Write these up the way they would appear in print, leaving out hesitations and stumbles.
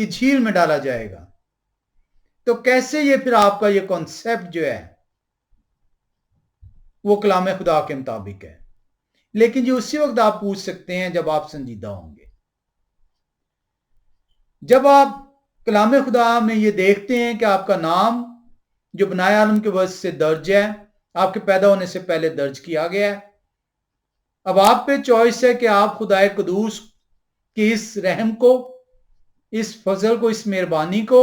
کی جھیل میں ڈالا جائے گا. تو کیسے یہ پھر آپ کا یہ کانسیپٹ جو ہے وہ کلام خدا کے مطابق ہے؟ لیکن یہ اسی وقت آپ پوچھ سکتے ہیں جب آپ سنجیدہ ہوں گے. جب آپ کلام خدا میں یہ دیکھتے ہیں کہ آپ کا نام جو بنائے عالم کے وجہ سے درج ہے، آپ کے پیدا ہونے سے پہلے درج کیا گیا ہے، اب آپ پہ چوائس ہے کہ آپ خدائے قدوس کی اس رحم کو، اس فضل کو، اس مہربانی کو،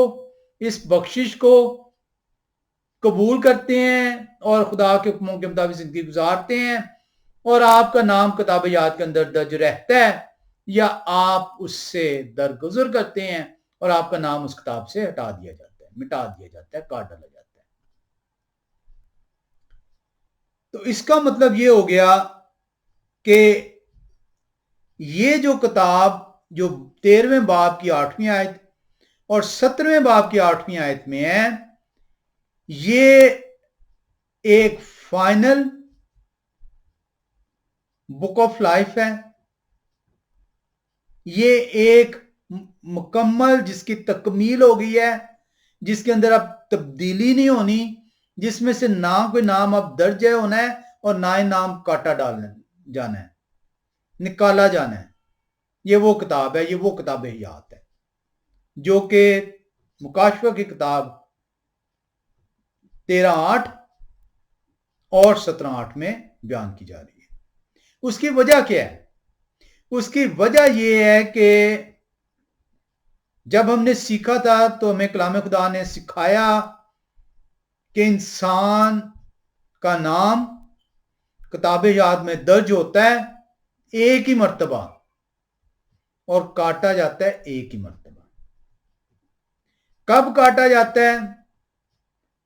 اس بخشش کو قبول کرتے ہیں اور خدا کے حکموں کے مطابق زندگی گزارتے ہیں اور آپ کا نام کتاب یاد کے اندر درج رہتا ہے، یا آپ اس سے درگزر کرتے ہیں اور آپ کا نام اس کتاب سے ہٹا دیا جاتا ہے، مٹا دیا جاتا ہے، کاٹ ڈالا جاتا ہے. تو اس کا مطلب یہ ہو گیا کہ یہ جو کتاب جو 13ویں باب کی 8ویں آیت اور 17ویں باب کی 8ویں آیت میں ہے، یہ ایک فائنل بک آف لائف ہے. یہ ایک مکمل جس کی تکمیل ہو گئی ہے، جس کے اندر اب تبدیلی نہیں ہونی، جس میں سے نہ کوئی نام اب درج ہونا ہے اور نہ ہی نام کاٹا ڈالنا جانا ہے، نکالا جانا ہے. یہ وہ کتاب ہے، یہ وہ کتاب حیات ہے جو کہ مکاشفہ کی کتاب 13:8 اور 17:8 میں بیان کی جا رہی ہے. اس کی وجہ کیا ہے؟ اس کی وجہ یہ ہے کہ جب ہم نے سیکھا تھا تو ہمیں کلام خدا نے سکھایا کہ انسان کا نام کتاب یاد میں درج ہوتا ہے ایک ہی مرتبہ اور کاٹا جاتا ہے ایک ہی مرتبہ. کب کاٹا جاتا ہے؟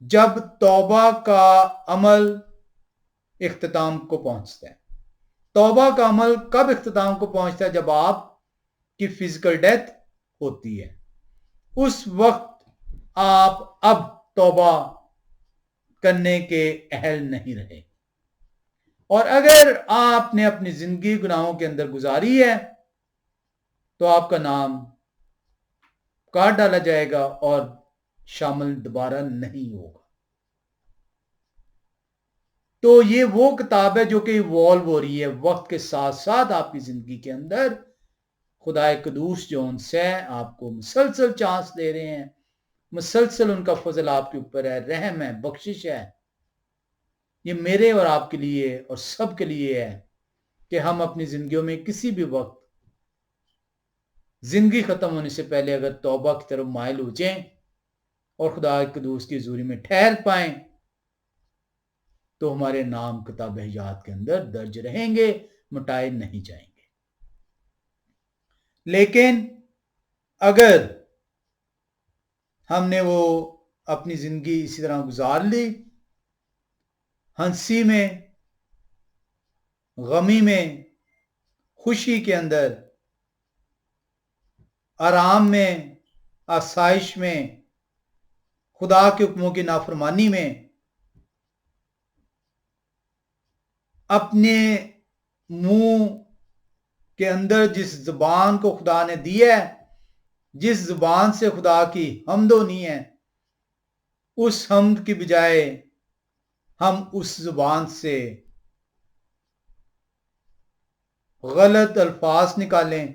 جب توبہ کا عمل اختتام کو پہنچتا ہے. توبہ کا عمل کب اختتام کو پہنچتا ہے؟ جب آپ کی فزیکل ڈیتھ ہوتی ہے. اس وقت آپ اب توبہ کرنے کے اہل نہیں رہے، اور اگر آپ نے اپنی زندگی گناہوں کے اندر گزاری ہے تو آپ کا نام کاٹ ڈالا جائے گا اور شامل دوبارہ نہیں ہوگا. تو یہ وہ کتاب ہے جو کہ ایوالو ہو رہی ہے وقت کے ساتھ ساتھ. آپ کی زندگی کے اندر خدائے قدوس جو ان سے آپ کو مسلسل چانس دے رہے ہیں، مسلسل ان کا فضل آپ کے اوپر ہے، رحم ہے، بخشش ہے. یہ میرے اور آپ کے لیے اور سب کے لیے ہے کہ ہم اپنی زندگیوں میں کسی بھی وقت زندگی ختم ہونے سے پہلے اگر توبہ کی طرف مائل ہو جائیں اور خدا قدوس کی حضوری میں ٹھہر پائیں تو ہمارے نام کتاب حیات کے اندر درج رہیں گے، مٹائے نہیں جائیں گے. لیکن اگر ہم نے وہ اپنی زندگی اسی طرح گزار لی، ہنسی میں، غمی میں، خوشی کے اندر، آرام میں، آسائش میں، خدا کے حکموں کی نافرمانی میں، اپنے منہ کے اندر جس زبان کو خدا نے دیا ہے، جس زبان سے خدا کی حمد ہونی ہے، اس حمد کی بجائے ہم اس زبان سے غلط الفاظ نکالیں،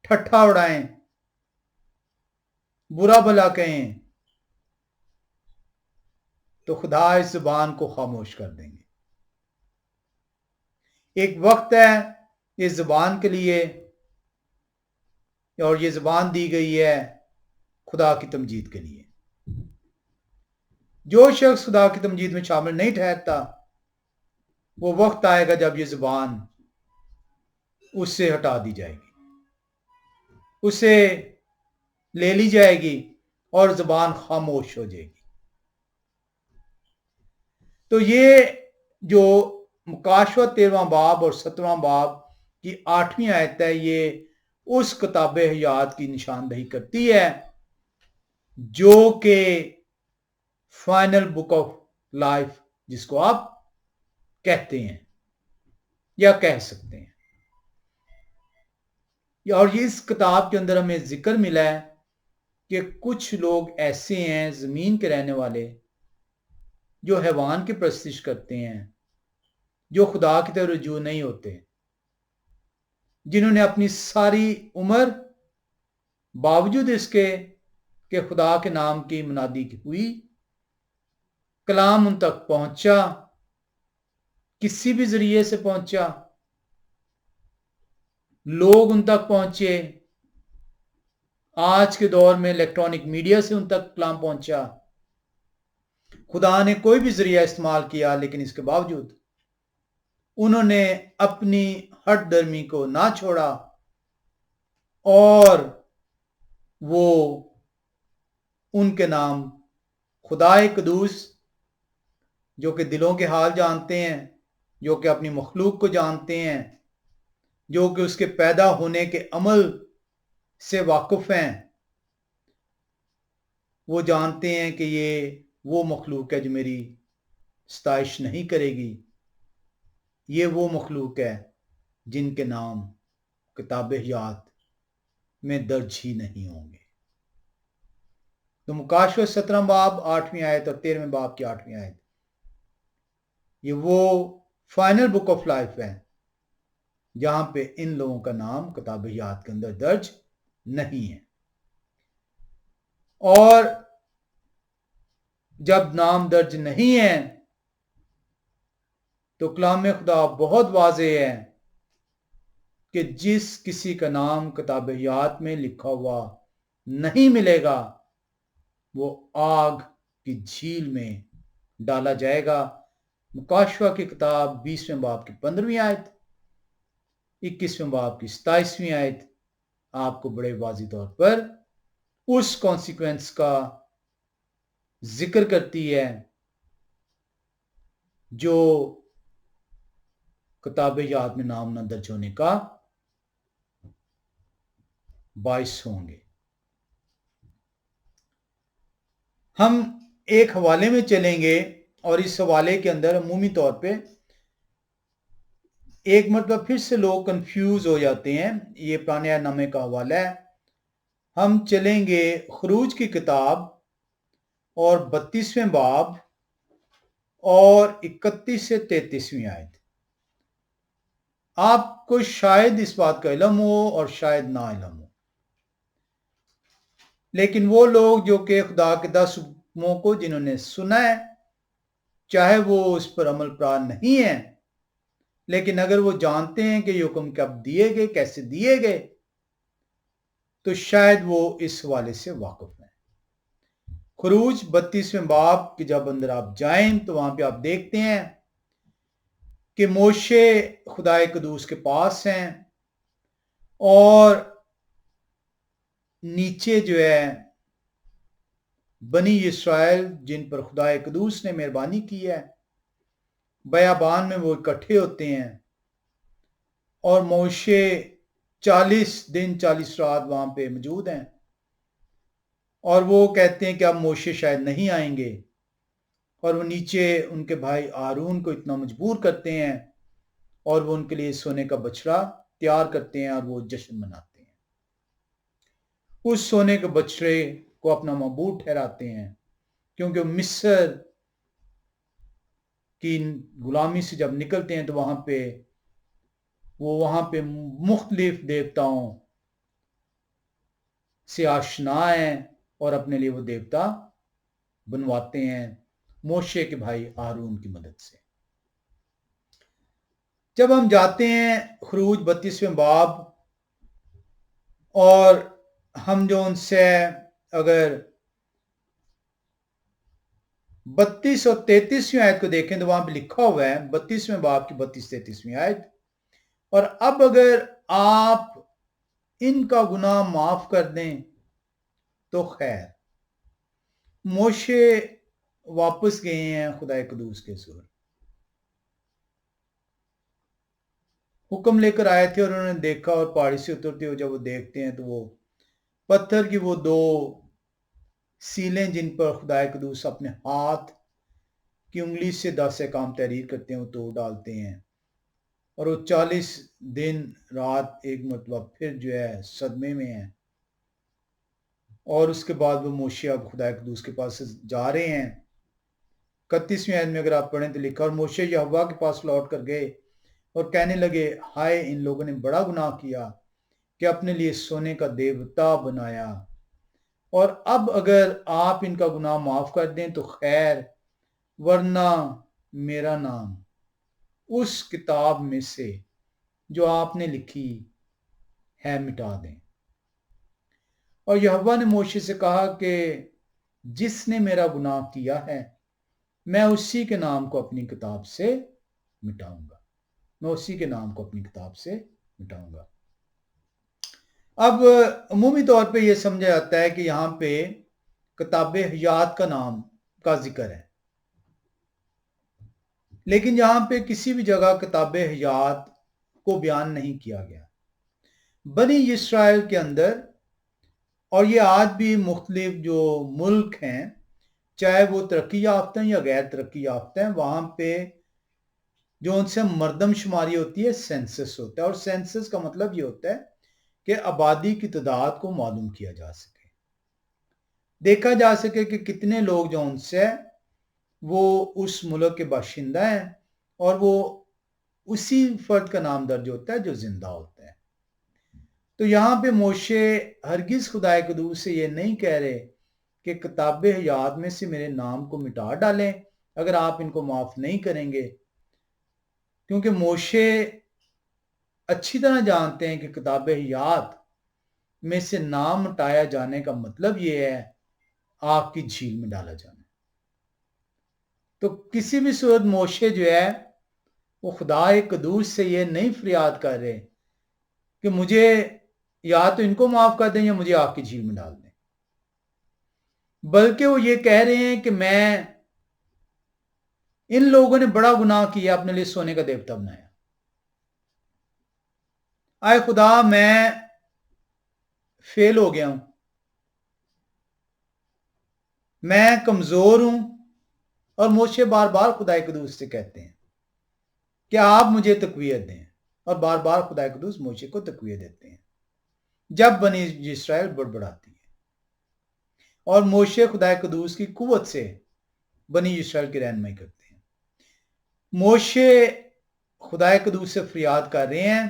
ٹھٹھا اڑائیں، برا بھلا کہیں، تو خدا اس زبان کو خاموش کر دیں گے. ایک وقت ہے اس زبان کے لیے، اور یہ زبان دی گئی ہے خدا کی تمجید کے لیے. جو شخص خدا کی تمجید میں شامل نہیں ٹھہرتا، وہ وقت آئے گا جب یہ زبان اس سے ہٹا دی جائے گی، اسے لے لی جائے گی اور زبان خاموش ہو جائے گی. تو یہ جو مکاشفہ 13واں باب اور 17واں باب کی 8ویں آیت ہے، یہ اس کتاب حیات کی نشاندہی کرتی ہے جو کہ فائنل بک آف لائف جس کو آپ کہتے ہیں یا کہہ سکتے ہیں. اور اس کتاب کے اندر ہمیں ذکر ملا ہے کہ کچھ لوگ ایسے ہیں زمین کے رہنے والے جو حیوان کی پرستش کرتے ہیں، جو خدا کی طرف رجوع نہیں ہوتے، جنہوں نے اپنی ساری عمر باوجود اس کے کہ خدا کے نام کی منادی کی ہوئی، کلام ان تک پہنچا، کسی بھی ذریعے سے پہنچا، لوگ ان تک پہنچے، آج کے دور میں الیکٹرانک میڈیا سے ان تک کلام پہنچا، خدا نے کوئی بھی ذریعہ استعمال کیا، لیکن اس کے باوجود انہوں نے اپنی ہٹ درمی کو نہ چھوڑا اور وہ ان کے نام خدائے قدوس، جو کہ دلوں کے حال جانتے ہیں، جو کہ اپنی مخلوق کو جانتے ہیں، جو کہ اس کے پیدا ہونے کے عمل سے واقف ہیں، وہ جانتے ہیں کہ یہ وہ مخلوق ہے جو میری ستائش نہیں کرے گی، یہ وہ مخلوق ہے جن کے نام کتاب حیات میں درج ہی نہیں ہوں گے۔ تو مکاشفہ 17 باب 8ویں آیت اور 13 باب کی 8ویں آیت، یہ وہ فائنل بک آف لائف ہے جہاں پہ ان لوگوں کا نام کتاب حیات کے اندر درج نہیں ہے۔ اور جب نام درج نہیں ہے تو کلام خدا بہت واضح ہے کہ جس کسی کا نام کتاب حیات میں لکھا ہوا نہیں ملے گا وہ آگ کی جھیل میں ڈالا جائے گا۔ مکاشفہ کی کتاب 20ویں باب کی 15ویں آیت، 21ویں باب کی 27ویں آیت آپ کو بڑے واضح طور پر اس کانسیکوینس کا ذکر کرتی ہے جو کتاب یاد میں نام نہ درج ہونے کا باعث ہوں گے۔ ہم ایک حوالے میں چلیں گے اور اس حوالے کے اندر عمومی طور پہ ایک مرتبہ پھر سے لوگ کنفیوز ہو جاتے ہیں، یہ پرانے عہد نامے کا حوالہ ہے۔ ہم چلیں گے خروج کی کتاب اور 32ویں باب اور 31 سے 33ویں آیت۔ آپ کو شاید اس بات کا علم ہو اور شاید نہ علم ہو، لیکن وہ لوگ جو کہ خدا کے 10 حکموں کو جنہوں نے سنا ہے، چاہے وہ اس پر عمل پیرا نہیں ہیں، لیکن اگر وہ جانتے ہیں کہ یہ حکم کب دیے گئے، کیسے دیے گئے، تو شاید وہ اس حوالے سے واقف ہیں۔ خروج 32ویں باب کے جب اندر آپ جائیں تو وہاں پہ آپ دیکھتے ہیں کہ موشے خدائے قدوس کے پاس ہیں اور نیچے جو ہے بنی اسرائیل جن پر خدائے قدوس نے مہربانی کی ہے، بیابان میں وہ اکٹھے ہوتے ہیں اور موشے 40 دن 40 رات وہاں پہ موجود ہیں، اور وہ کہتے ہیں کہ اب موشے شاید نہیں آئیں گے، اور وہ نیچے ان کے بھائی ہارون کو اتنا مجبور کرتے ہیں اور وہ ان کے لیے سونے کا بچڑا تیار کرتے ہیں اور وہ جشن مناتے ہیں، اس سونے کے بچڑے کو اپنا معبود ٹھہراتے ہیں، کیونکہ مصر کی غلامی سے جب نکلتے ہیں تو وہاں پہ مختلف دیوتاؤں سے آشنا ہیں اور اپنے لیے وہ دیوتا بنواتے ہیں موشے کے بھائی ہارون کی مدد سے۔ جب ہم جاتے ہیں خروج 32ویں باب اور ہم جو ان سے اگر 32 اور 33ویں آیت کو دیکھیں تو وہاں پہ لکھا ہوا ہے 32ویں باب کی 32-33ویں آیت، اور اب اگر آپ ان کا گناہ معاف کر دیں تو خیر۔ موشے واپس گئے ہیں خدا قدوس کے سور، حکم لے کر آئے تھے اور انہوں نے دیکھا، اور پہاڑی سے اترتے ہوئے جب وہ دیکھتے ہیں تو وہ پتھر کی وہ 2 سیلیں جن پر خدا قدوس اپنے ہاتھ کی انگلی سے 10 احکام تحریر کرتے ہیں وہ توڑ ڈالتے ہیں، اور وہ 40 دن رات ایک مرتبہ پھر جو ہے صدمے میں ہیں، اور اس کے بعد وہ موشے اب خدا قدوس کے پاس سے جا رہے ہیں۔ 31ویں آیت میں اگر آپ پڑھیں تو لکھا، اور موشے یہوہ کے پاس لوٹ کر گئے اور کہنے لگے، ہائے ان لوگوں نے بڑا گناہ کیا کہ اپنے لیے سونے کا دیوتا بنایا، اور اب اگر آپ ان کا گناہ معاف کر دیں تو خیر، ورنہ میرا نام اس کتاب میں سے جو آپ نے لکھی ہے مٹا دیں۔ اور یہوہ نے موشے سے کہا کہ جس نے میرا گناہ کیا ہے میں اسی کے نام کو اپنی کتاب سے مٹاؤں گا، میں اسی کے نام کو اپنی کتاب سے مٹاؤں گا۔ اب عمومی طور پہ یہ سمجھا جاتا ہے کہ یہاں پہ کتاب حیات کا نام کا ذکر ہے، لیکن یہاں پہ کسی بھی جگہ کتاب حیات کو بیان نہیں کیا گیا۔ بنی اسرائیل کے اندر، اور یہ آج بھی مختلف جو ملک ہیں چاہے وہ ترقی یافتہ ہیں یا غیر ترقی یافتہ ہیں، وہاں پہ جو ان سے مردم شماری ہوتی ہے سینسس ہوتا ہے، اور سینسس کا مطلب یہ ہوتا ہے کہ آبادی کی تعداد کو معلوم کیا جا سکے، دیکھا جا سکے کہ کتنے لوگ جو ان سے وہ اس ملک کے باشندہ ہیں، اور وہ اسی فرد کا نام درج ہوتا ہے جو زندہ ہوتا ہے۔ تو یہاں پہ موشے ہرگز خدا قدوس سے یہ نہیں کہہ رہے کہ کتاب حیات میں سے میرے نام کو مٹا ڈالیں اگر آپ ان کو معاف نہیں کریں گے، کیونکہ موشے اچھی طرح جانتے ہیں کہ کتاب حیات میں سے نام مٹایا جانے کا مطلب یہ ہے آگ کی جھیل میں ڈالا جانا۔ تو کسی بھی صورت موشے جو ہے وہ خدا قدوس سے یہ نہیں فریاد کر رہے کہ مجھے یا تو ان کو معاف کر دیں یا مجھے آگ کی جھیل میں ڈال دیں، بلکہ وہ یہ کہہ رہے ہیں کہ میں ان لوگوں نے بڑا گناہ کیا، اپنے لیے سونے کا دیوتا بنایا، آئے خدا میں فیل ہو گیا ہوں، میں کمزور ہوں۔ اور موشے بار بار خدا قدوس سے کہتے ہیں کہ آپ مجھے تقویت دیں، اور بار بار خدا قدوس موشے کو تقویت دیتے ہیں جب بنی اسرائیل بڑبڑاتی ہے، اور موشے خدا قدوس کی قوت سے بنی اسرائیل کی رہنمائی کرتے ہیں۔ موشے خدا قدوس سے فریاد کر رہے ہیں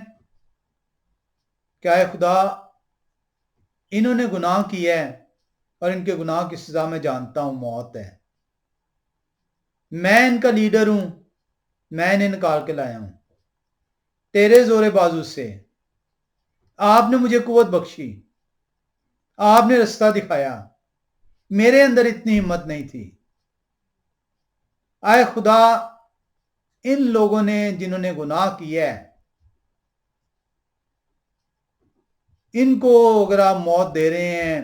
کہ اے خدا انہوں نے گناہ کیا ہے، اور ان کے گناہ کی سزا میں جانتا ہوں موت ہے، میں ان کا لیڈر ہوں، میں انہیں نکال کے لایا ہوں تیرے زور بازو سے، آپ نے مجھے قوت بخشی، آپ نے رستہ دکھایا، میرے اندر اتنی ہمت نہیں تھی۔ اے خدا ان لوگوں نے جنہوں نے گناہ کیا ہے ان کو اگر آپ موت دے رہے ہیں،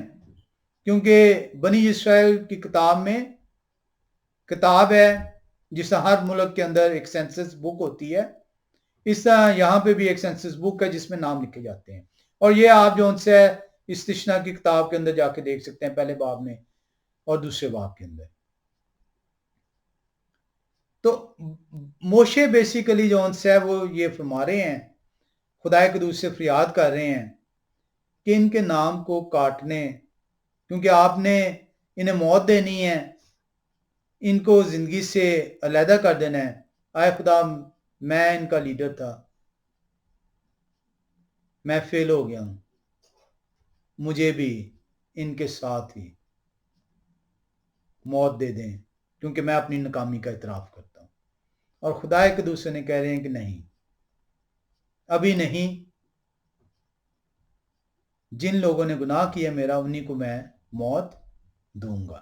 کیونکہ بنی اسرائیل کی کتاب میں کتاب ہے جس طرح ہر ملک کے اندر ایک سینسس بک ہوتی ہے، اس طرح یہاں پہ بھی ایک سینسس بک ہے جس میں نام لکھے جاتے ہیں، اور یہ آپ جو ان سے استثنا کی کتاب کے اندر جا کے دیکھ سکتے ہیں، پہلے باب میں اور دوسرے باب کے اندر۔ تو موشے بیسیکلی جو ان سے وہ یہ فرما رہے ہیں، خدا قدوس سے فریاد کر رہے ہیں کہ ان کے نام کو کاٹنے، کیونکہ آپ نے انہیں موت دینی ہے، ان کو زندگی سے علیحدہ کر دینا ہے۔ اے خدا میں ان کا لیڈر تھا، میں فیل ہو گیا ہوں، مجھے بھی ان کے ساتھ ہی موت دے دیں، کیونکہ میں اپنی ناکامی کا اعتراف کرتا ہوں۔ اور خدا قدوس نے کہہ رہے ہیں کہ نہیں، ابھی نہیں، جن لوگوں نے گناہ کیا میرا انہی کو میں موت دوں گا۔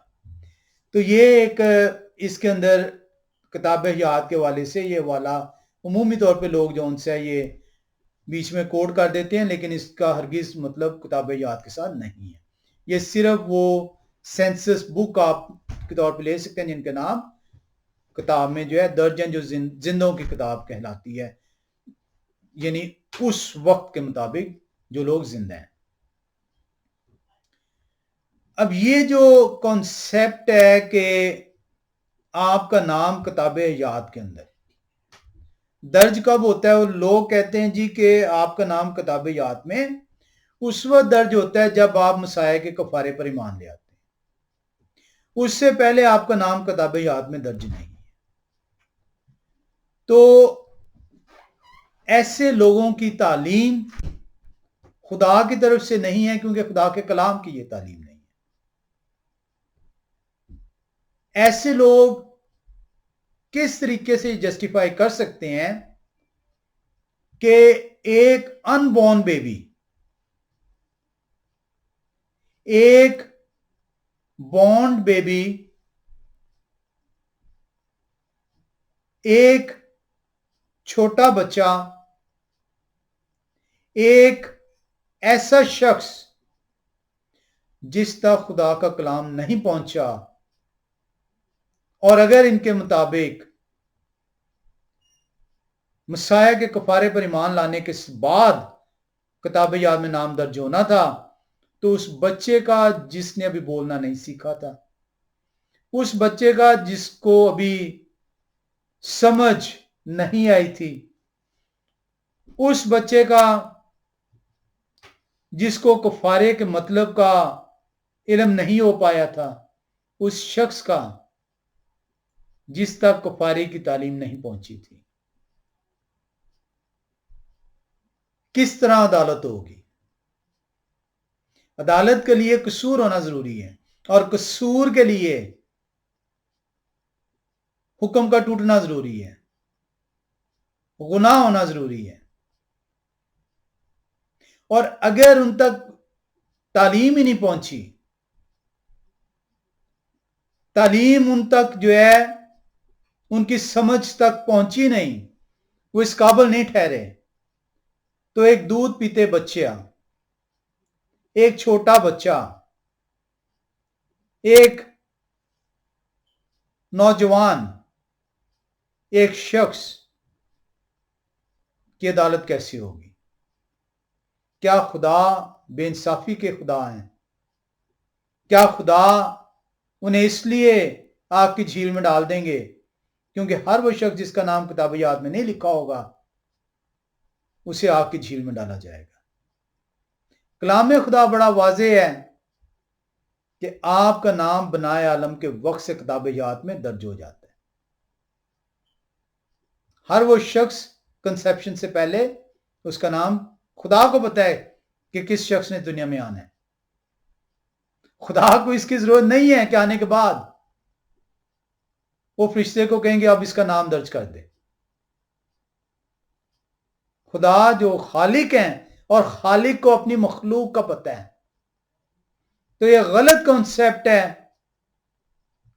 تو یہ ایک اس کے اندر کتاب حیات کے والے سے یہ والا عمومی طور پہ لوگ جو ان سے یہ بیچ میں کوڈ کر دیتے ہیں، لیکن اس کا ہرگز مطلب کتاب حیات کے ساتھ نہیں ہے۔ یہ صرف وہ سینسس بک آپ کے طور پہ لے سکتے ہیں جن کے نام کتاب میں جو ہے درج ہیں، جو زندوں کی کتاب کہلاتی ہے، یعنی اس وقت کے مطابق جو لوگ زندہ ہیں۔ اب یہ جو کانسیپٹ ہے کہ آپ کا نام کتاب حیات کے اندر، درج کب ہوتا ہے؟ وہ لوگ کہتے ہیں جی کہ آپ کا نام کتاب یاد میں اس وقت درج ہوتا ہے جب آپ مسیح کے کفارے پر ایمان لے آتے ہیں، اس سے پہلے آپ کا نام کتاب یاد میں درج نہیں ہے۔ تو ایسے لوگوں کی تعلیم خدا کی طرف سے نہیں ہے، کیونکہ خدا کے کلام کی یہ تعلیم نہیں ہے۔ ایسے لوگ کس طریقے سے جسٹیفائی کر سکتے ہیں کہ ایک ان بورن بیبی، ایک بورن بیبی، ایک چھوٹا بچہ، ایک ایسا شخص جس تک خدا کا کلام نہیں پہنچا، اور اگر ان کے مطابق مسیح کے کفارے پر ایمان لانے کے بعد کتاب یاد میں نام درج ہونا تھا، تو اس بچے کا جس نے ابھی بولنا نہیں سیکھا تھا، اس بچے کا جس کو ابھی سمجھ نہیں آئی تھی، اس بچے کا جس کو کفارے کے مطلب کا علم نہیں ہو پایا تھا، اس شخص کا جس تک کفارے کی تعلیم نہیں پہنچی تھی، کس طرح عدالت ہوگی؟ عدالت کے لیے قصور ہونا ضروری ہے، اور قصور کے لیے حکم کا ٹوٹنا ضروری ہے، گناہ ہونا ضروری ہے۔ اور اگر ان تک تعلیم ہی نہیں پہنچی، تعلیم ان تک جو ہے ان کی سمجھ تک پہنچی نہیں، وہ اس قابل نہیں ٹھہرے، تو ایک دودھ پیتے بچہ، ایک چھوٹا بچہ، ایک نوجوان، ایک شخص کی عدالت کیسی ہوگی؟ کیا خدا بے انصافی کے خدا ہیں؟ کیا خدا انہیں اس لیے آگ کی جھیل میں ڈال دیں گے کیونکہ ہر وہ شخص جس کا نام کتاب یاد میں نہیں لکھا ہوگا اسے آگ کی جھیل میں ڈالا جائے گا؟ کلام خدا بڑا واضح ہے کہ آپ کا نام بنائے عالم کے وقت سے کتاب یاد میں درج ہو جاتا ہے۔ ہر وہ شخص کنسیپشن سے پہلے اس کا نام خدا کو پتہ ہے کہ کس شخص نے دنیا میں آنا ہے۔ خدا کو اس کی ضرورت نہیں ہے کہ آنے کے بعد وہ فرشتے کو کہیں گے اب اس کا نام درج کر دے۔ خدا جو خالق ہیں اور خالق کو اپنی مخلوق کا پتہ ہے، تو یہ غلط کنسیپٹ ہے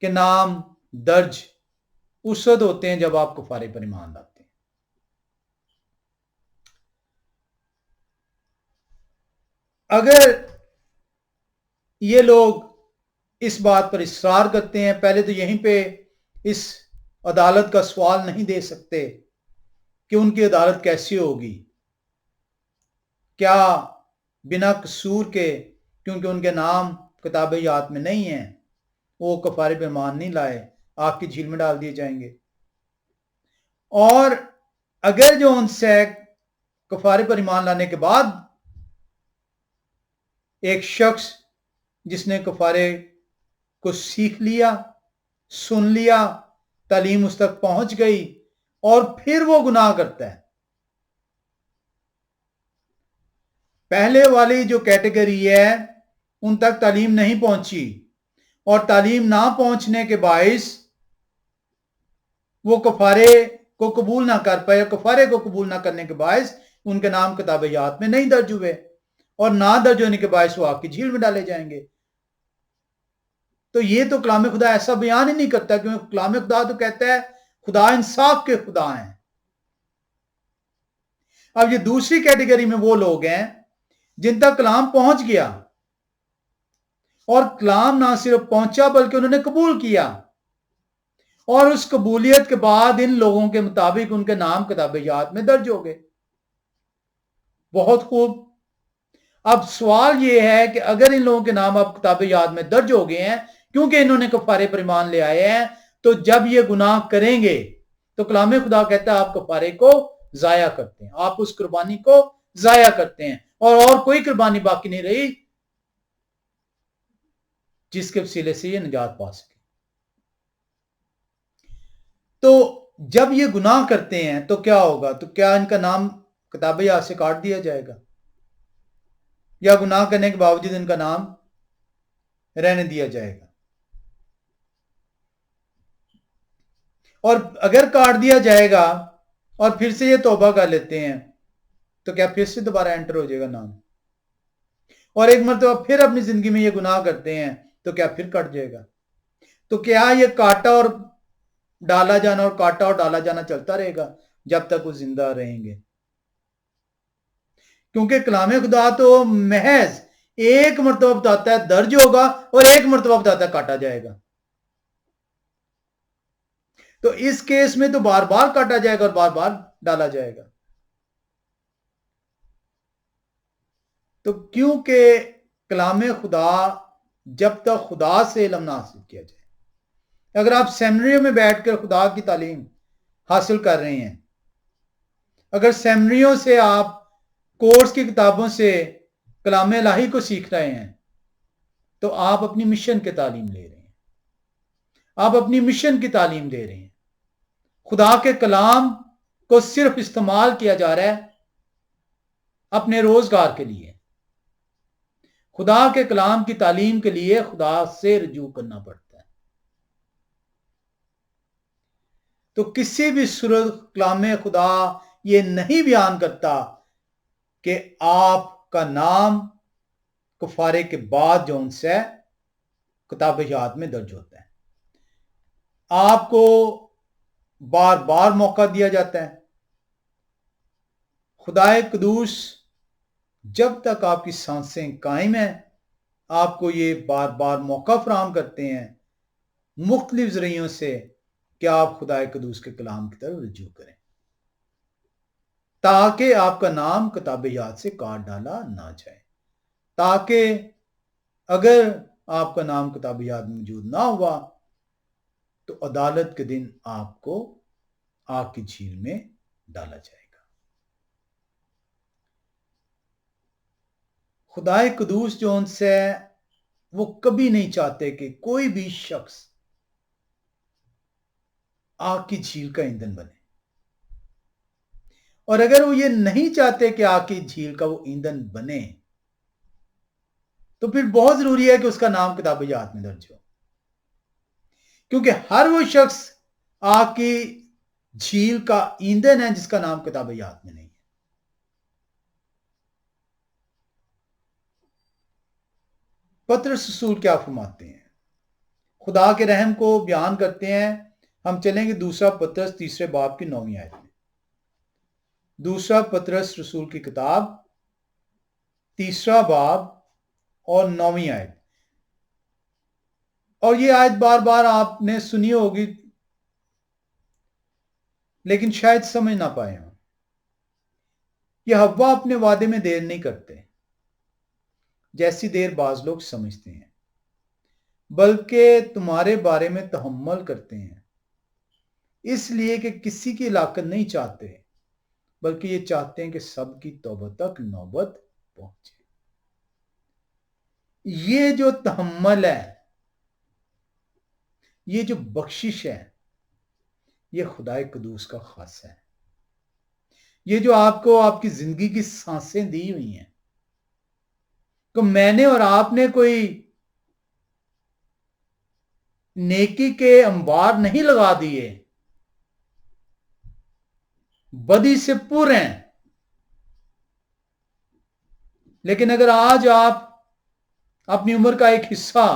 کہ نام درج اس وقت ہوتے ہیں جب آپ کفارے پر ایمان لاتے ہیں۔ اگر یہ لوگ اس بات پر اصرار کرتے ہیں، پہلے تو یہیں پہ اس عدالت کا سوال نہیں دے سکتے کہ ان کی عدالت کیسی ہوگی؟ کیا بنا قصور کے، کیونکہ ان کے نام کتاب یاد میں نہیں ہیں، وہ کفارے پہ ایمان نہیں لائے، آگ کی جھیل میں ڈال دیے جائیں گے؟ اور اگر جو ان سے کفارے پر ایمان لانے کے بعد ایک شخص جس نے کفارے کو سیکھ لیا، سن لیا، تعلیم اس تک پہنچ گئی، اور پھر وہ گناہ کرتا ہے، پہلے والی جو کیٹیگری ہے ان تک تعلیم نہیں پہنچی، اور تعلیم نہ پہنچنے کے باعث وہ کفارے کو قبول نہ کر پائے، کفارے کو قبول نہ کرنے کے باعث ان کے نام کتاب یاد میں نہیں درج ہوئے، اور نہ درج ہونے کے باعث وہ آگ کی جھیل میں ڈالے جائیں گے۔ تو یہ تو کلام خدا ایسا بیان ہی نہیں کرتا، کیونکہ کلام خدا تو کہتا ہے خدا انصاف کے خدا ہیں۔ اب یہ دوسری کیٹیگری میں وہ لوگ ہیں جن تک کلام پہنچ گیا، اور کلام نہ صرف پہنچا بلکہ انہوں نے قبول کیا، اور اس قبولیت کے بعد ان لوگوں کے مطابق ان کے نام کتاب یاد میں درج ہو گئے۔ بہت خوب۔ اب سوال یہ ہے کہ اگر ان لوگوں کے نام اب کتاب یاد میں درج ہو گئے ہیں کیونکہ انہوں نے کفارے پر ایمان لے آئے ہیں، تو جب یہ گناہ کریں گے تو کلام خدا کہتا ہے آپ کفارے کو ضائع کرتے ہیں, آپ اس قربانی کو ضائع کرتے ہیں, اور کوئی قربانی باقی نہیں رہی جس کے وسیلے سے یہ نجات پا سکے. تو جب یہ گناہ کرتے ہیں تو کیا ہوگا؟ تو کیا ان کا نام کتاب حیات سے کاٹ دیا جائے گا, یا گناہ کرنے کے باوجود ان کا نام رہنے دیا جائے گا؟ اور اگر کاٹ دیا جائے گا اور پھر سے یہ توبہ کر لیتے ہیں تو کیا پھر سے دوبارہ انٹر ہو جائے گا نام؟ اور ایک مرتبہ پھر اپنی زندگی میں یہ گناہ کرتے ہیں تو کیا پھر کٹ جائے گا؟ تو کیا یہ کاٹا اور ڈالا جانا اور کاٹا اور ڈالا جانا چلتا رہے گا جب تک وہ زندہ رہیں گے؟ کیونکہ کلام خدا تو محض ایک مرتبہ بتاتا ہے درج ہوگا اور ایک مرتبہ بتاتا ہے کاٹا جائے گا. تو اس کیس میں تو بار بار کاٹا جائے گا اور بار بار ڈالا جائے گا. تو کیونکہ کلام خدا جب تک خدا سے علم نہ حاصل کیا جائے, اگر آپ سیمنریوں میں بیٹھ کر خدا کی تعلیم حاصل کر رہے ہیں, اگر سیمنریوں سے آپ کورس کی کتابوں سے کلام الہی کو سیکھ رہے ہیں تو آپ اپنی مشن کی تعلیم لے رہے ہیں, آپ اپنی مشن کی تعلیم دے رہے ہیں. خدا کے کلام کو صرف استعمال کیا جا رہا ہے اپنے روزگار کے لیے. خدا کے کلام کی تعلیم کے لیے خدا سے رجوع کرنا پڑتا ہے. تو کسی بھی صورت کلام خدا یہ نہیں بیان کرتا کہ آپ کا نام کفارے کے بعد جو ان سے کتاب حیات میں درج ہوتا ہے. آپ کو بار بار موقع دیا جاتا ہے. خدائے قدوس جب تک آپ کی سانسیں قائم ہیں آپ کو یہ بار بار موقع فراہم کرتے ہیں مختلف ذریعوں سے کہ آپ خدائے قدوس کے کلام کی طرف رجوع کریں, تاکہ آپ کا نام کتاب حیات سے کاٹ ڈالا نہ جائے, تاکہ اگر آپ کا نام کتاب حیات میں موجود نہ ہوا تو عدالت کے دن آپ کو آگ کی جھیل میں ڈالا جائے گا. خدائے قدوس جو ان سے وہ کبھی نہیں چاہتے کہ کوئی بھی شخص آگ کی جھیل کا ایندھن بنے, اور اگر وہ یہ نہیں چاہتے کہ آگ کی جھیل کا وہ ایندھن بنے تو پھر بہت ضروری ہے کہ اس کا نام کتاب حیات میں درج ہو, کیونکہ ہر وہ شخص آگ کی جھیل کا ایندھن ہے جس کا نام کتاب حیات میں نہیں ہے. پطرس رسول کیا فرماتے ہیں؟ خدا کے رحم کو بیان کرتے ہیں. ہم چلیں گے دوسرا پطرس تیسرے باب کی 9ویں آیت میں. دوسرا پطرس رسول کی کتاب تیسرا باب اور 9ویں آیت. اور یہ آیت بار بار آپ نے سنی ہوگی لیکن شاید سمجھ نہ پائے ہوں. یہ حوا اپنے وعدے میں دیر نہیں کرتے جیسی دیر بعض لوگ سمجھتے ہیں, بلکہ تمہارے بارے میں تحمل کرتے ہیں, اس لیے کہ کسی کی ہلاکت نہیں چاہتے بلکہ یہ چاہتے ہیں کہ سب کی توبہ تک نوبت پہنچے. یہ جو تحمل ہے, یہ جو بخشش ہے, یہ خدائے قدوس کا خاصہ ہے. یہ جو آپ کو آپ کی زندگی کی سانسیں دی ہوئی ہیں تو میں نے اور آپ نے کوئی نیکی کے انبار نہیں لگا دیے, بدی سے پور ہیں. لیکن اگر آج آپ اپنی عمر کا ایک حصہ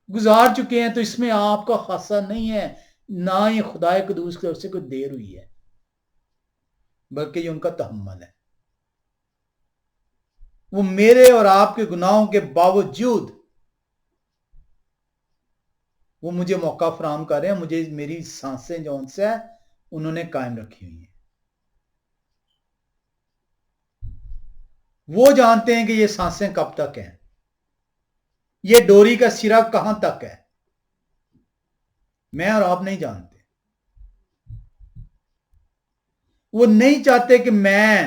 گزار چکے ہیں تو اس میں آپ کا خاصہ نہیں ہے, نہ ہی خدائے قدوس کی طرف سے کوئی دیر ہوئی ہے, بلکہ یہ ان کا تحمل ہے. وہ میرے اور آپ کے گناہوں کے باوجود وہ مجھے موقع فراہم کر رہے ہیں, مجھے میری سانسیں جو ان سے انہوں نے قائم رکھی ہوئی ہیں. وہ جانتے ہیں کہ یہ سانسیں کب تک ہیں, یہ ڈوری کا سرا کہاں تک ہے. میں اور آپ نہیں جانتے. وہ نہیں چاہتے کہ میں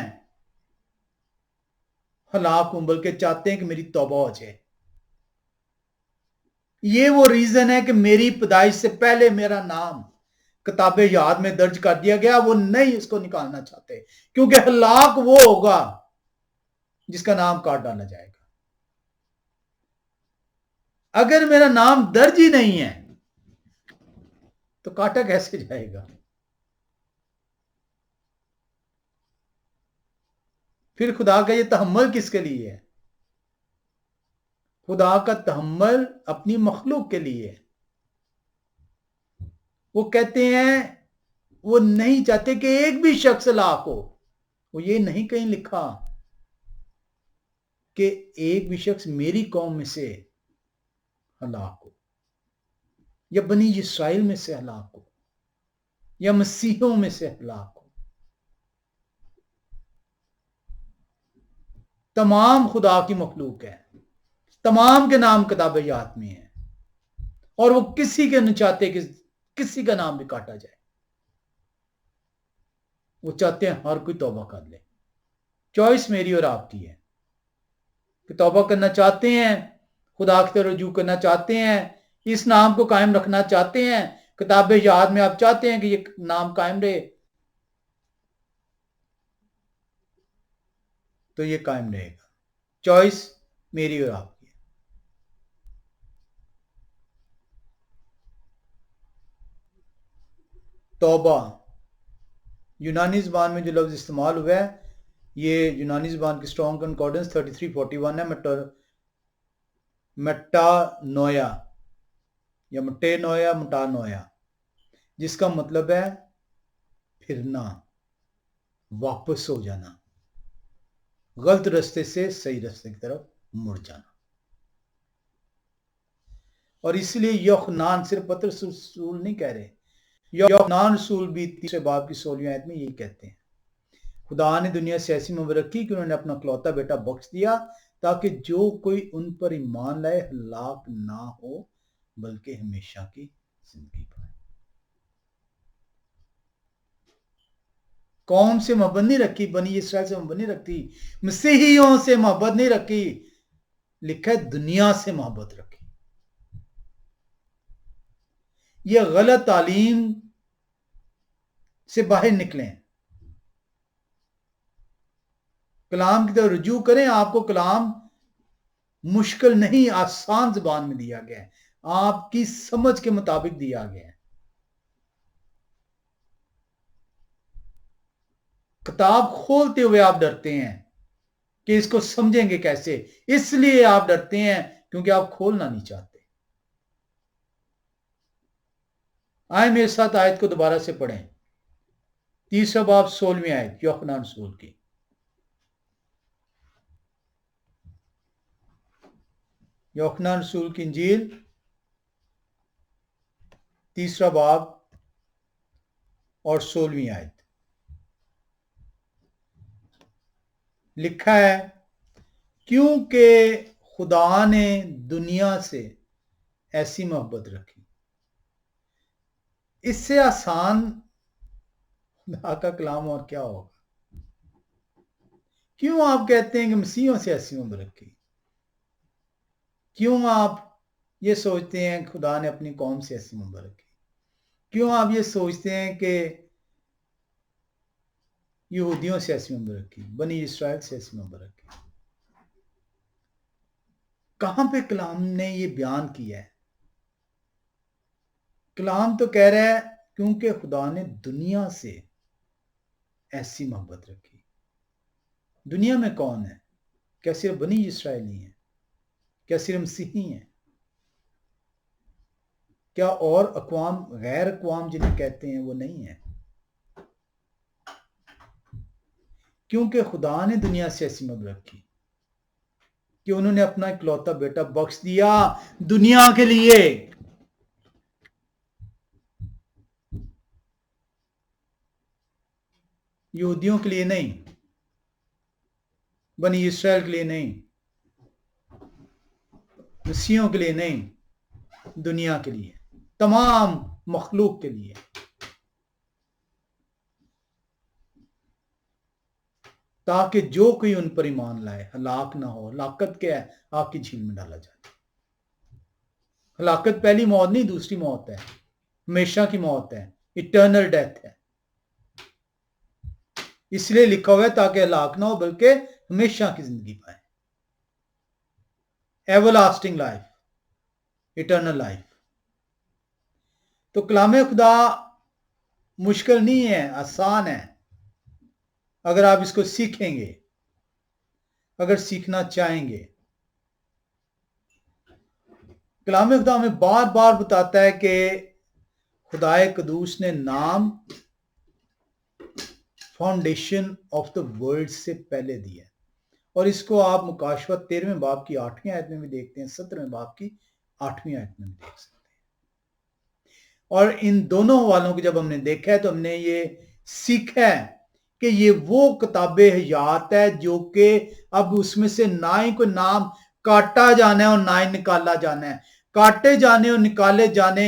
ہلاک ہوں، بلکہ چاہتے ہیں کہ میری توبہ ہو جائے. یہ وہ ریزن ہے کہ میری پیدائش سے پہلے میرا نام کتاب یاد میں درج کر دیا گیا. وہ نہیں اس کو نکالنا چاہتے، کیونکہ ہلاک وہ ہوگا جس کا نام کاٹ ڈالا جائے گا. اگر میرا نام درج ہی نہیں ہے تو کاٹا کیسے جائے گا؟ پھر خدا کا یہ تحمل کس کے لیے ہے؟ خدا کا تحمل اپنی مخلوق کے لیے. وہ کہتے ہیں وہ نہیں چاہتے کہ ایک بھی شخص ہلاک ہو. وہ یہ نہیں کہیں لکھا کہ ایک بھی شخص میری قوم میں سے ہلاک ہو، یا بنی اسرائیل میں سے ہلاک ہو، یا مسیحوں میں سے ہلاک ہو. تمام خدا کی مخلوق ہے، تمام کے نام کتاب یاد میں ہیں، اور وہ کسی کے نہیں چاہتے کہ کسی کا نام بھی کاٹا جائے. وہ چاہتے ہیں ہر کوئی توبہ کر لے. چوائس میری اور آپ کی ہے کہ توبہ کرنا چاہتے ہیں، خدا کی طرف رجوع کرنا چاہتے ہیں، اس نام کو قائم رکھنا چاہتے ہیں، کتاب یاد میں آپ چاہتے ہیں کہ یہ نام قائم رہے، تو یہ قائم رہے گا. چوائس میری اور آپ کی ہے. توبہ یونانی زبان میں جو لفظ استعمال ہوا ہے، یہ یونانی زبان کی اسٹرانگ کنکارڈنس 3341 ہے. مٹا نویا یا مٹے نویا مٹا نویا، جس کا مطلب ہے پھرنا، واپس ہو جانا، غلط رستے سے صحیح رستے کی طرف مڑ جانا. اور اس لیے یوحنان صرف پطرس رسول نہیں کہہ رہے، یوحنان رسول بھی 3 باب کی 16ویں آیت میں یہی کہتے ہیں. خدا نے دنیا سے ایسی محبت رکھی کہ انہوں نے اپنا اکلوتا بیٹا بخش دیا تاکہ جو کوئی ان پر ایمان لائے ہلاک نہ ہو بلکہ ہمیشہ کی زندگی پائے. قوم سے محبت نہیں رکھی، بنی اسرائیل سے محبت نہیں رکھی، مسیحیوں سے محبت نہیں رکھی، لکھا ہے دنیا سے محبت رکھی. یہ غلط تعلیم سے باہر نکلیں، کلام کی طرف رجوع کریں. آپ کو کلام مشکل نہیں، آسان زبان میں دیا گیا ہے، آپ کی سمجھ کے مطابق دیا گیا ہے. کتاب کھولتے ہوئے آپ ڈرتے ہیں کہ اس کو سمجھیں گے کیسے، اس لیے آپ ڈرتے ہیں کیونکہ آپ کھولنا نہیں چاہتے. آئے میرے ساتھ آیت کو دوبارہ سے پڑھیں. 3 باب 16ویں آیت یوحنان رسول کی. یوحنان رسول کی انجیل 3 باب اور 16ویں آیت. لکھا ہے کیونکہ خدا نے دنیا سے ایسی محبت رکھی. اس سے آسان خدا کا کلام اور کیا ہوگا؟ کیوں آپ کہتے ہیں کہ مسیحوں سے ایسی محبت رکھی؟ کیوں آپ یہ سوچتے ہیں کہ خدا نے اپنی قوم سے ایسی محبت رکھی؟ کیوں آپ یہ سوچتے ہیں کہ یہودیوں سے ایسی محبت رکھی، بنی اسرائیل سے ایسی محبت رکھی؟ کہاں پہ کلام نے یہ بیان کیا ہے؟ کلام تو کہہ رہا ہے کیونکہ خدا نے دنیا سے ایسی محبت رکھی. دنیا میں کون ہے؟ کیا صرف بنی اسرائیلی ہیں؟ کیا صرف مسیحی ہیں؟ کیا اور اقوام، غیر اقوام جنہیں کہتے ہیں، وہ نہیں ہیں؟ کیونکہ خدا نے دنیا سے ایسی محبت رکھی کہ انہوں نے اپنا اکلوتا بیٹا بخش دیا دنیا کے لیے. یہودیوں کے لیے نہیں، بنی اسرائیل کے لیے نہیں، مسیحیوں کے لیے نہیں، دنیا کے لیے، تمام مخلوق کے لیے. تاکہ جو کوئی ان پر ایمان لائے ہلاک نہ ہو. ہلاکت کیا ہے؟ آگ کی جھیل میں ڈالا جائے. ہلاکت پہلی موت نہیں، دوسری موت ہے، ہمیشہ کی موت ہے، اٹرنل ڈیتھ ہے. اس لیے لکھا ہوا ہے تاکہ ہلاک نہ ہو بلکہ ہمیشہ کی زندگی پائے. Ever lasting life, eternal life. تو کلام خدا مشکل نہیں ہے، آسان ہے اگر آپ اس کو سیکھیں گے، اگر سیکھنا چاہیں گے. کلام خدا ہمیں بار بار بتاتا ہے کہ خدائے قدوس نے نام فاؤنڈیشن آف دا ورلڈ سے پہلے دیا ہے. اور اس کو آپ مکاشفہ 13ویں باب کی 8ویں آیت میں بھی دیکھتے ہیں، 17ویں باب کی 8ویں آیت میں بھی دیکھ سکتے ہیں. اور ان دونوں حوالوں کو جب ہم نے دیکھا ہے تو ہم نے یہ سیکھا ہے کہ یہ وہ کتاب حیات ہے جو کہ اب اس میں سے نہ ہی کوئی نام کاٹا جانا ہے اور نہ ہی نکالا جانا ہے. کاٹے جانے اور نکالے جانے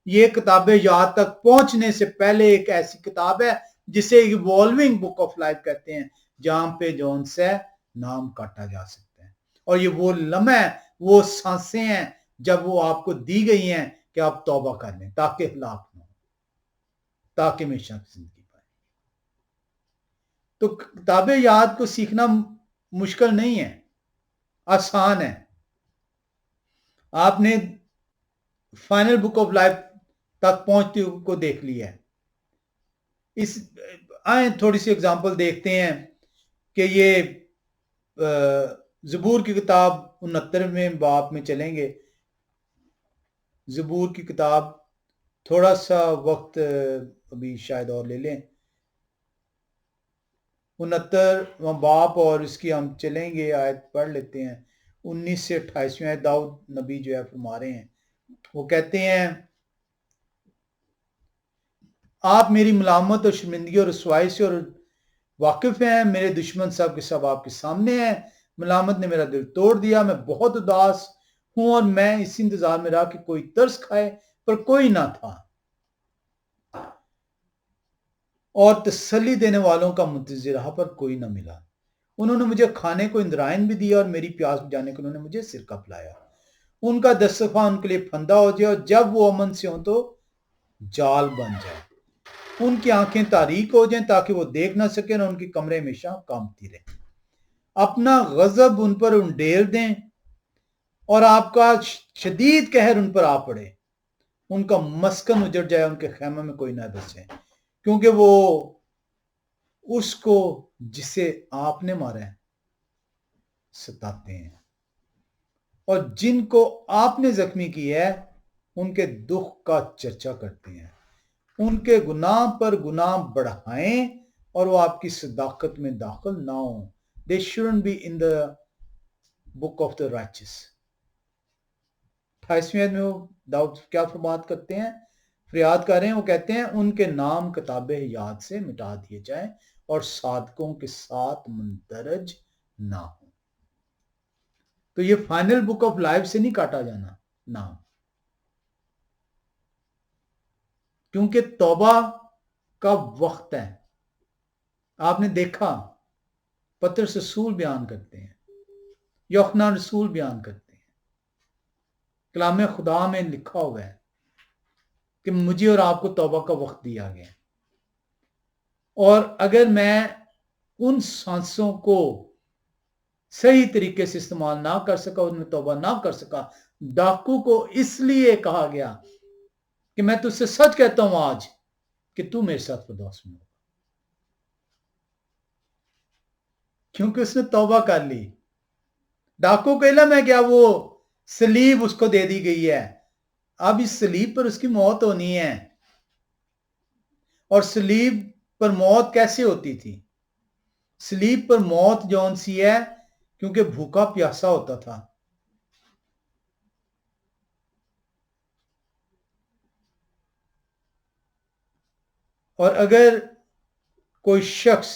یہ کتاب حیات تک پہنچنے سے پہلے ایک ایسی کتاب ہے جسے ایوالونگ بک آف لائف کہتے ہیں، جہاں پہ جون سے نام کاٹا جا سکتا ہے. اور یہ وہ لمحہ ہے، وہ سانسیں ہیں جب وہ آپ کو دی گئی ہیں کہ آپ توبہ کر لیں تاکہ ہلاک نہ ہو، تاکہ ہمیشہ کی زندگی پائے. تو کتاب یاد کو سیکھنا مشکل نہیں ہے، آسان ہے. آپ نے فائنل بک آف لائف تک پہنچتے کو دیکھ لیا ہے. اس آئیں تھوڑی سی اگزامپل دیکھتے ہیں کہ یہ زبور کی کتاب 69ویں باب میں چلیں گے. زبور کی کتاب تھوڑا سا وقت ابھی شاید اور لے لیں. 69واں باب اور اس کی ہم چلیں گے، آیت پڑھ لیتے ہیں 19 سے 28ویں آیت. داؤد نبی جو ہے فرما رہے ہیں، وہ کہتے ہیں آپ میری ملامت اور شرمندگی اور رسوائی سے اور واقف ہیں. میرے دشمن سب کے سب آپ کے سامنے ہیں. ملامت نے میرا دل توڑ دیا، میں بہت اداس ہوں اور میں اس انتظار میں رہا کہ کوئی ترس کھائے پر کوئی نہ تھا اور تسلی دینے والوں کا منتظر رہا پر کوئی نہ ملا. انہوں نے مجھے کھانے کو اندرائن بھی دیا اور میری پیاس بجانے کو انہوں نے مجھے سرکہ پلایا. ان کا دسترخوان ان کے لیے پھندا ہو جائے اور جب وہ امن سے ہوں تو جال بن جائے. ان کی آنکھیں تاریک ہو جائیں تاکہ وہ دیکھ نہ سکیں اور ان کی کمریں ہمیشہ کانپتی رہیں. اپنا غضب ان پر انڈیل دیں اور آپ کا شدید قہر ان پر آ پڑے. ان کا مسکن اجڑ جائے، ان کے خیمے میں کوئی نہ بسے، کیونکہ وہ اس کو جسے آپ نے مارا ہے ستاتے ہیں، اور جن کو آپ نے زخمی کیا ہے ان کے دکھ کا چرچا کرتے ہیں. ان کے گناہ پر گناہ بڑھائیں اور وہ آپ کی صداقت میں داخل نہ ہوں. They shouldn't be in the book of the righteous. 28ویں میں وہ داؤد کیا فرمات کرتے ہیں، فریاد کر رہے ہیں. وہ کہتے ہیں ان کے نام کتاب یاد سے مٹا دیے جائیں اور صادقوں کے ساتھ مندرج نہ ہوں. تو یہ فائنل بک آف لائف سے نہیں کاٹا جانا نام، کیونکہ توبہ کا وقت ہے. آپ نے دیکھا پطرس رسول بیان کرتے ہیں، یوحنا رسول بیان کرتے ہیں، کلام خدا میں لکھا ہوا ہے کہ مجھے اور آپ کو توبہ کا وقت دیا گیا. اور اگر میں ان سانسوں کو صحیح طریقے سے استعمال نہ کر سکا، ان میں توبہ نہ کر سکا، ڈاکو کو اس لیے کہا گیا کہ میں تجھ سے سچ کہتا ہوں آج کہ تو میرے ساتھ فردوس میں ہوگا، کیونکہ اس نے توبہ کر لی. ڈاکو کو علم ہے کیا وہ سلیب اس کو دے دی گئی ہے، اب اس سلیب پر اس کی موت ہونی ہے. اور سلیب پر موت کیسے ہوتی تھی؟ سلیب پر موت جون سی ہے کیونکہ بھوکا پیاسا ہوتا تھا. اور اگر کوئی شخص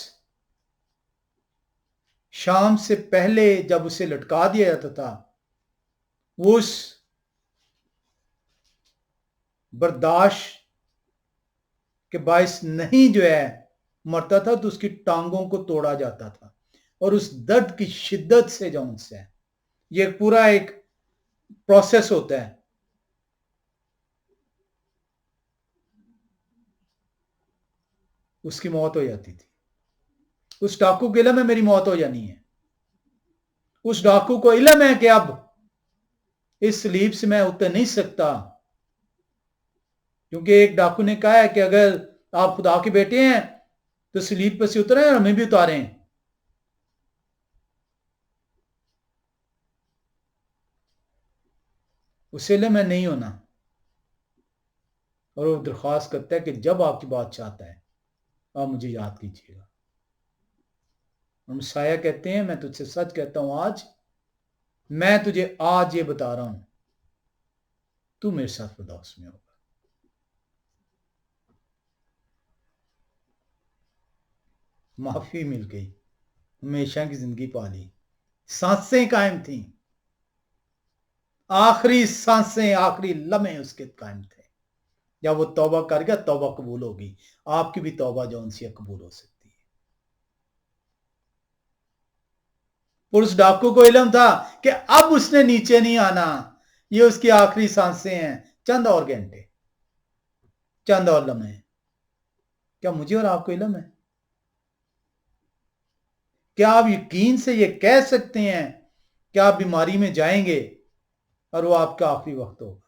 شام سے پہلے جب اسے لٹکا دیا جاتا تھا وہ اس برداشت کے باعث نہیں جو ہے مرتا تھا تو اس کی ٹانگوں کو توڑا جاتا تھا. اور اس درد کی شدت سے جو ان سے یہ پورا ایک پروسیس ہوتا ہے. اس کی موت ہو جاتی تھی. اس ڈاکو کے علم ہے میری موت ہو جانی ہے. اس ڈاکو کو علم ہے کہ اب اس سلیب سے میں اتر نہیں سکتا, کیونکہ ایک ڈاکو نے کہا ہے کہ اگر آپ خدا کے بیٹے ہیں تو سلیب پر سے اتریں اور ہمیں بھی اتاریں. اسے علم ہے نہیں ہونا, اور وہ درخواست کرتا ہے کہ جب آپ کی بات چاہتا ہے آپ مجھے یاد کیجیے گا. اور مسیح کہتے ہیں میں تجھ سے سچ کہتا ہوں آج میں تجھے آج یہ بتا رہا ہوں تو میرے ساتھ فردوس میں ہوگا. معافی مل گئی, ہمیشہ کی زندگی پا لی, سانسیں قائم تھیں, آخری سانسیں آخری لمحے اس کے قائم تھے. جب وہ توبہ کر گیا توبہ قبول ہوگی. آپ کی بھی توبہ جو ان سے قبول ہو سکتی ہے. اور اس ڈاکو کو علم تھا کہ اب اس نے نیچے نہیں آنا, یہ اس کی آخری سانسیں ہیں, چند اور گھنٹے, چند اور لمحے. کیا مجھے اور آپ کو علم ہے؟ کیا آپ یقین سے یہ کہہ سکتے ہیں کہ آپ بیماری میں جائیں گے اور وہ آپ کا آخری وقت ہوگا؟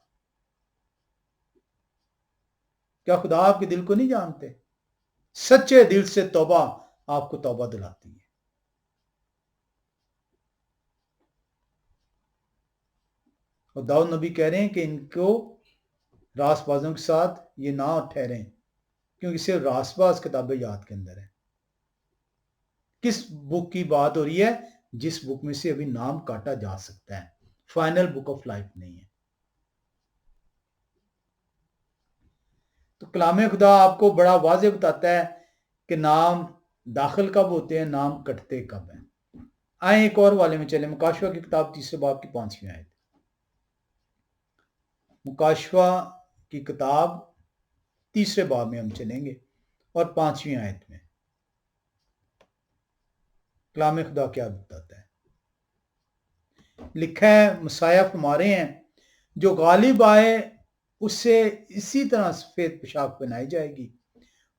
کیا خدا آپ کے دل کو نہیں جانتے؟ سچے دل سے توبہ آپ کو توبہ دلاتی ہے. اور داؤد نبی کہہ رہے ہیں کہ ان کو راس بازوں کے ساتھ یہ نہ ٹھہریں, کیونکہ صرف راس باز کتاب یاد کے اندر ہے. کس بک کی بات ہو رہی ہے؟ جس بک میں سے ابھی نام کاٹا جا سکتا ہے, فائنل بک آف لائف نہیں ہے. تو کلام خدا آپ کو بڑا واضح بتاتا ہے کہ نام داخل کب ہوتے ہیں, نام کٹتے کب ہیں. آئیں ایک اور والے میں چلیں, مکاشوہ کی کتاب 3 باب کی 5ویں آیت. مکاشوہ کی کتاب 3 باب میں ہم چلیں گے اور 5ویں آیت میں کلام خدا کیا بتاتا ہے. لکھا ہے مسیح فرما رہے ہیں جو غالب آئے اس سے اسی طرح سفید پوشاک پہنائی جائے گی,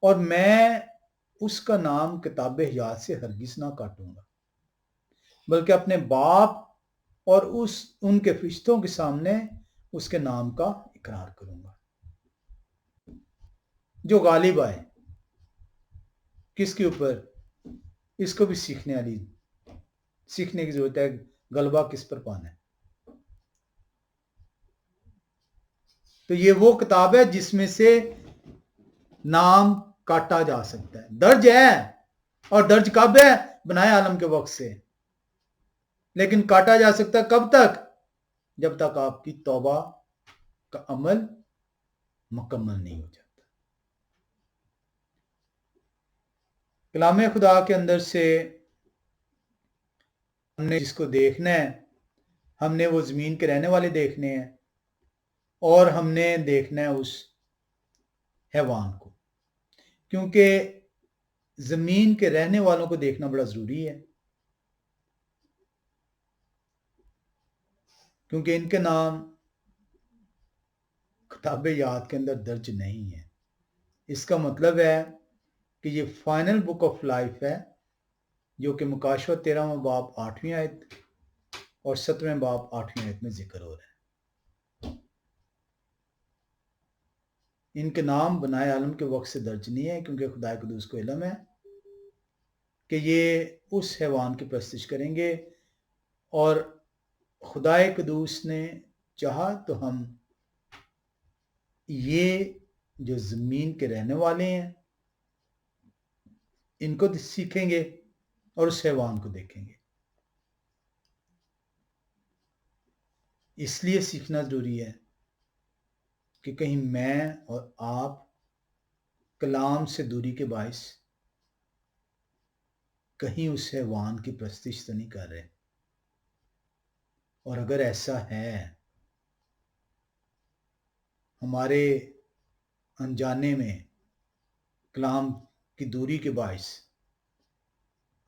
اور میں اس کا نام کتاب حیات سے ہرگز نہ کاٹوں گا, بلکہ اپنے باپ اور ان کے فرشتوں کے سامنے اس کے نام کا اقرار کروں گا. جو غالب آئے کس کے اوپر؟ اس کو بھی سیکھنے کی ضرورت ہے. غلبہ کس پر پانا ہے؟ تو یہ وہ کتاب ہے جس میں سے نام کاٹا جا سکتا ہے. درج ہے, اور درج کب ہے؟ بنائے عالم کے وقت سے, لیکن کاٹا جا سکتا ہے کب تک؟ جب تک آپ کی توبہ کا عمل مکمل نہیں ہو جاتا. کلام خدا کے اندر سے ہم نے جس کو دیکھنا ہے, ہم نے وہ زمین کے رہنے والے دیکھنے ہیں, اور ہم نے دیکھنا ہے اس حیوان کو, کیونکہ زمین کے رہنے والوں کو دیکھنا بڑا ضروری ہے, کیونکہ ان کے نام کتاب یاد کے اندر درج نہیں ہے. اس کا مطلب ہے کہ یہ فائنل بک آف لائف ہے, جو کہ مکاشوہ 13 باب 8ویں آیت اور 17 باب 8ویں آیت میں ذکر ہو رہا ہے. ان کے نام بنائے عالم کے وقت سے درج نہیں ہے, کیونکہ خدا قدوس کو علم ہے کہ یہ اس حیوان کی پرستش کریں گے, اور خدا قدوس نے چاہا تو ہم یہ جو زمین کے رہنے والے ہیں ان کو سیکھیں گے اور اس حیوان کو دیکھیں گے. اس لیے سیکھنا ضروری ہے کہ کہیں میں اور آپ کلام سے دوری کے باعث کہیں اس حیوان کی پرستش تو نہیں کر رہے, اور اگر ایسا ہے ہمارے انجانے میں کلام کی دوری کے باعث